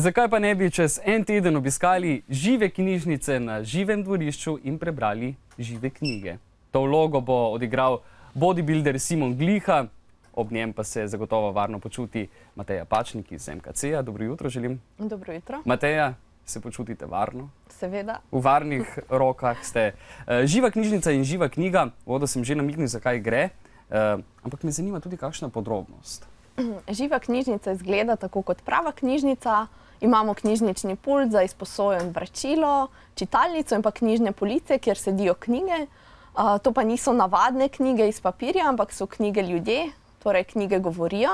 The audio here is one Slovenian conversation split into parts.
Zakaj pa ne bi čez en teden obiskali žive knjižnice na živem dvorišču in prebrali žive knjige? To vlogo bo odigral bodybuilder Simon Gliha, ob njem pa se zagotovo varno počuti Mateja Pačnik iz MKC-ja. Dobro jutro želim. Dobro jutro. Mateja, se počutite varno? Seveda. V varnih rokah ste. Živa knjižnica in živa knjiga, vodo sem že namignil, zakaj gre, ampak me zanima tudi kakšna podrobnost. Živa knjižnica izgleda tako kot prava knjižnica. Imamo knjižnični pult za izposojo in vračilo, čitalnico in pa knjižne police, kjer sedijo knjige. To pa niso navadne knjige iz papirja, ampak so knjige ljudje, torej knjige govorijo.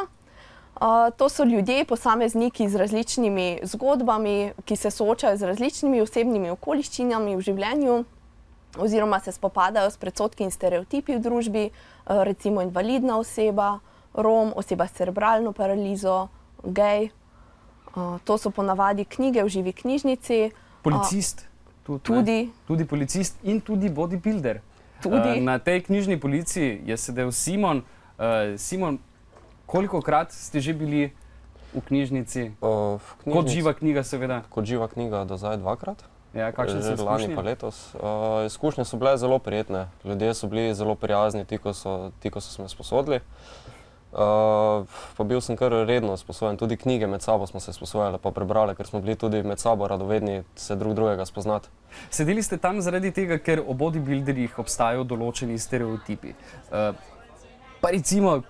To so ljudje, posamezniki z različnimi zgodbami, ki se soočajo z različnimi osebnimi okoliščinami v življenju oziroma se spopadajo s predsodki in stereotipi v družbi, recimo invalidna oseba, Rom, oseba s cerebralno paralizo, gej. To so ponavadi knjige v živi knjižnici. Policist. Tudi policist in tudi bodybuilder. Na tej knjižni policiji je sedel Simon. Simon, kolikokrat ste že bili v knjižnici? Kot živa knjiga, seveda. Kot živa knjiga do zdaj dvakrat. Ja, kakšne so izkušnje? Lani pa letos. Izkušnje so bile zelo prijetne. Ljudje so bili zelo prijazni, ti, ko so se me sposodili. Pa bil sem kar redno sposojen. Tudi knjige med sabo smo se sposojali pa prebrali, ker smo bili tudi med sabo radovedni se drug drugega spoznati. Sedeli ste tam zaradi tega, ker o bodybuilderjih obstajajo določeni stereotipi. Pa recimo,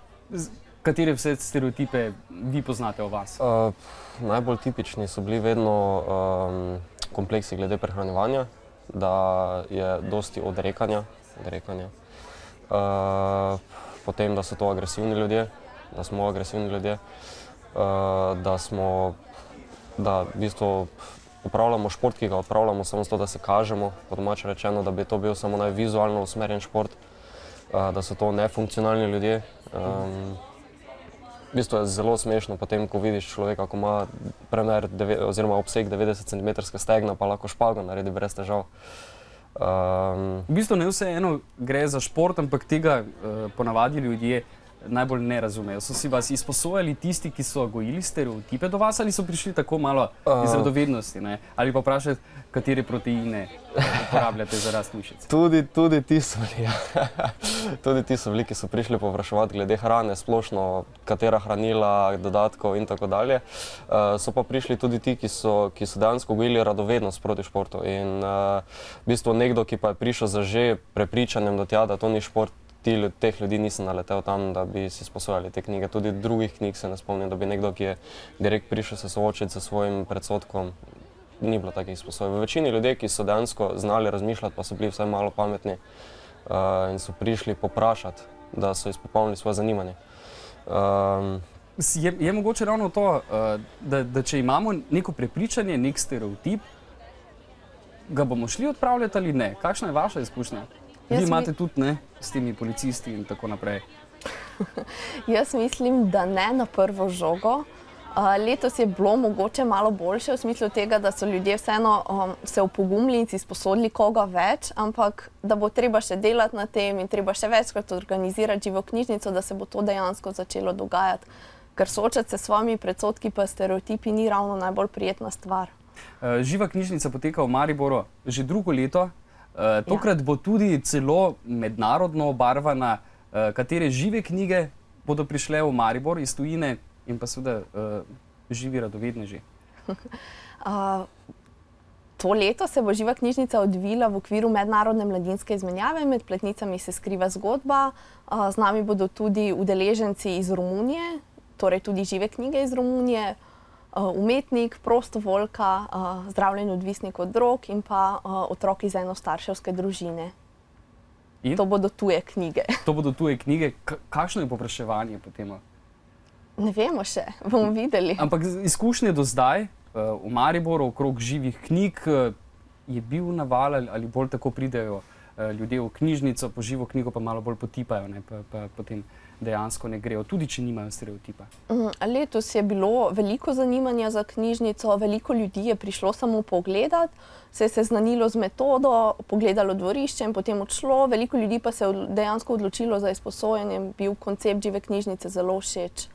katere vse stereotipe vi poznate o vas? Najbolj tipični so bili vedno kompleksi glede prehranjevanja, da je dosti odrekanja. Potem, da so to agresivni ljudje, da smo agresivni ljudje, da v bistvu upravljamo šport, ki ga odpravljamo samo zato, da se kažemo, po domače rečeno, da bi to bil samo vizualno usmerjen šport, da so to nefunkcionalni ljudje. V bistvu je zelo smešno potem, ko vidiš človeka, ko ima premer oziroma obseg 90 cm stegna, pa lahko špago naredi brez težav. V bistvu ne vseeno gre za šport, ampak tega ponavadi ljudje najbolj ne razumejo. So si vas izposojali tisti, ki so gojili stereotipe do vas, ali so prišli tako malo iz radovednosti, ne? Ali pa vprašati, katere proteine uporabljate za rast mišic? Tudi ti so bili, tudi ti so bili, ki so prišli povpraševati glede hrane, splošno, katera hranila, dodatkov in tako dalje. So pa prišli tudi ti, ki so dejansko gojili radovednost proti športu. In v bistvu nekdo, ki pa je prišel za že prepričanjem do tja, da to ni šport, teh ljudi nisem naletel tam, da bi si sposojali te knjige. Tudi drugih knjig se ne spomnim, da bi nekdo, ki je direkt prišel se soočiti s svojim predsodkom, ni bilo takih sposoj. V večini ljudje, ki so dejansko znali razmišljati, pa so bili vsaj malo pametni in so prišli poprašati, da so izpopolnili svoje zanimanje. Je mogoče ravno to, da če imamo neko prepričanje, nek stereotip, ga bomo šli odpravljati ali ne? Kakšna je vaša izkušnja? Vi imate tudi, ne, s temi policisti in tako naprej. Jaz mislim, da ne na prvo žogo. Letos je bilo mogoče malo boljše v smislu tega, da so ljudje vseeno se opogumili in si sposodili koga več, ampak da bo treba še delati na tem in treba še večkrat organizirati živo knjižnico, da se bo to dejansko začelo dogajati. Ker soočati se s svojimi predsodki pa stereotipi ni ravno najbolj prijetna stvar. Živa knjižnica poteka v Mariboru že drugo leto. Tokrat bo tudi celo mednarodno obarvana. Katere žive knjige bodo prišle v Maribor iz tujine in pa seveda živi radovedneži? To leto se bo živa knjižnica odvila v okviru mednarodne mladinske izmenjave. Med Pletnicami se skriva zgodba. Z nami bodo tudi udeleženci iz Romunije, torej tudi žive knjige iz Romunije, umetnik, prostovoljka, zdravljen odvisnik od drog in pa otrok iz enostarševske družine. To bodo tuje knjige. To bodo tuje knjige. Kakšno je povpraševanje po tem? Ne vemo še, bomo videli. Ampak izkušnje do zdaj v Mariboru okrog živih knjig je bil naval ali bolj tako pridejo ljudje v knjižnico, po živo knjigo pa malo bolj potipajo, pa potem dejansko ne grejo, tudi če nimajo stereotipa. Letos je bilo veliko zanimanja za knjižnico, veliko ljudi je prišlo samo pogledati, se je seznanilo z metodo, pogledalo dvorišče in potem odšlo. Veliko ljudi pa se je dejansko odločilo za izposojanje, bil koncept žive knjižnice zelo všeč.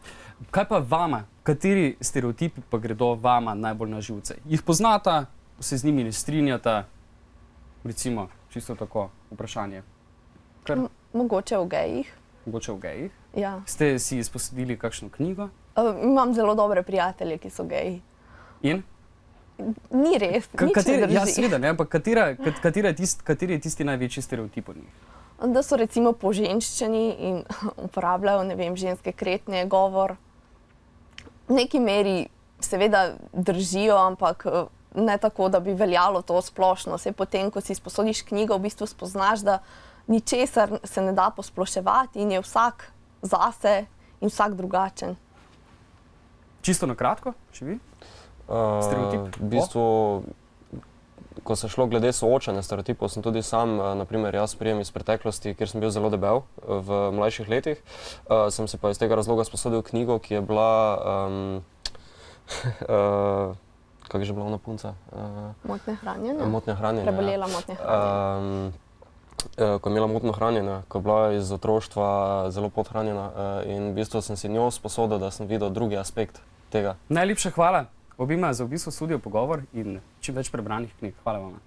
Kaj pa vama Kateri stereotipi pa gredo vama najbolj na živce? Jih poznata, se z njimi ne strinjata? Recimo, čisto tako vprašanje. Mogoče o gejih. Mogoče o gejih? Ja. Ste si izposodili kakšno knjigo? Imam zelo dobre prijatelje, ki so geji. In? Ni res, nič ne drži. Ja, seveda, ne, ampak kateri je tisti največji stereotip od njih? Da so recimo poženščeni in uporabljajo, ne vem, ženske kretnje, govor. V neki meri seveda držijo, ampak ne tako, da bi veljalo to splošno. Saj potem, ko si izposodiš knjigo, v bistvu spoznaš, da ničesar se ne da posploševati in je vsak zase in vsak drugačen. Čisto na kratko, če vi? Stereotip? V bistvu, ko se šlo glede soočanja stereotipov, sem tudi sam, naprimer jaz prijem iz preteklosti, kjer sem bil zelo debel v mlajših letih, sem si pa iz tega razloga sposodil knjigo, ki je bila, kako je že bila ona punca? Motnje hranjenja? Motnje hranjenja, Prebolela motnje hranjenja. Ko je imela motnjo hranjenja, ko je bila iz otroštva zelo podhranjena in v bistvu sem si njo sposodil, da sem videl drugi aspekt tega. Najlepša hvala obima za v bistvu studio pogovor in čim več prebranih knjig. Hvala vam.